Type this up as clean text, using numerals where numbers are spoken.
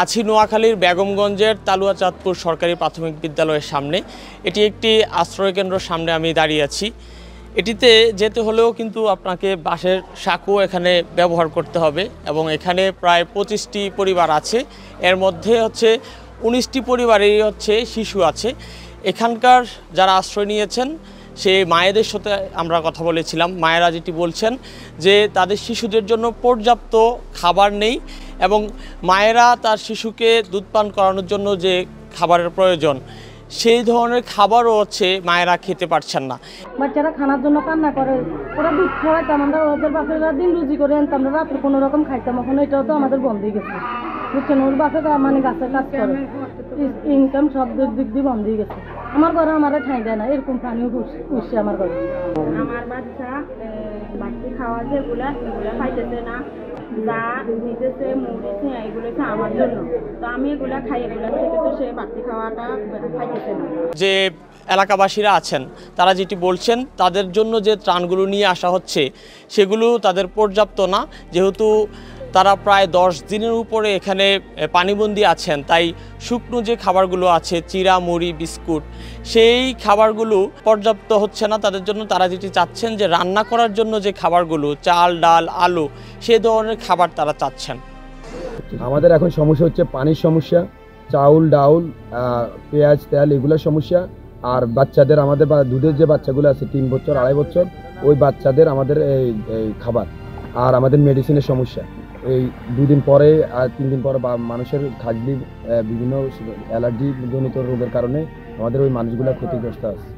আছি নোয়াখালীর বেগমগঞ্জের তালুয়াচাঁদপুর সরকারি প্রাথমিক বিদ্যালয়ের সামনে। এটি একটি আশ্রয়কেন্দ্রের সামনে আমি দাঁড়িয়ে আছি। এটিতে যেতে হলেও কিন্তু আপনাকে বাঁশের সাঁকো এখানে ব্যবহার করতে হবে এবং এখানে প্রায় 25টি পরিবার আছে। এর মধ্যে 19টি পরিবারেরই শিশু আছে। এখানকার যারা আশ্রয় নিয়েছেন সেই মায়েদের সাথে আমরা কথা বলেছিলাম। মায়েরা যেটি বলছেন যে তাদের শিশুদের জন্য পর্যাপ্ত খাবার নেই এবং মায়েরা তার শিশুকে দুধ পান করানোর জন্য যে খাবারের প্রয়োজন সেই ধরনের খাবারও মায়েরা খেতে পারছেন না। বাচ্চারা খানার জন্য কান্না করে, ওরা দুধ খাওয়াইতাম, আমরা ওদের বাপেরা দিন রুজি করে আনতাম, আমরা রাত্রে কোনো রকম খাইতাম। এখন এটাও তো আমাদের বন্ধ হয়ে গেছে, বুঝছেন। ওর বাপে মানে গাছের কাজ করে, ইনকাম সব দিক দিয়ে বন্ধ হয়ে গেছে। আমার ঘরে আমার ঠাঁই দেয় না, এরকম পানিও উঠছে আমার ঘরে। আমার বাচ্চা বাড়তি খাওয়া যেগুলা এগুলা খাইতেছে না, যা দিতেছে মুড়িছে এগুলো আমার জন্য, তো আমি এগুলা খাই, এগুলা থেকে তো সে বাড়তি খাওয়াটা খাইতেছে না। যে এলাকাবাসীরা আছেন তারা যেটি বলছেন তাদের জন্য যে ত্রাণগুলো নিয়ে আসা হচ্ছে সেগুলো তাদের পর্যাপ্ত না, যেহেতু তারা প্রায় 10 দিনের উপরে এখানে পানিবন্দী আছেন। তাই শুকনো যে খাবারগুলো আছে, চিরা, মুড়ি, বিস্কুট, সেই খাবারগুলো পর্যাপ্ত হচ্ছে না তাদের জন্য। তারা যেটি চাচ্ছেন যে রান্না করার জন্য যে খাবারগুলো, চাল, ডাল, আলু, সেই ধরনের খাবার তারা চাচ্ছেন। আমাদের এখন সমস্যা হচ্ছে পানির সমস্যা, চাউল, ডাউল, পেঁয়াজ, তেল, এগুলোর সমস্যা। আর বাচ্চাদের আমাদের দুধের যে বাচ্চাগুলো আছে 3 বছর 2.5 বছর, ওই বাচ্চাদের আমাদের এই খাবার আর আমাদের মেডিসিনের সমস্যা। এই 2 দিন পরে আর 3 দিন পরে বা মানুষের খাজলি বিভিন্ন অ্যালার্জি জনিত রোগের কারণে আমাদের ওই মানুষগুলো ক্ষতিগ্রস্ত আছে।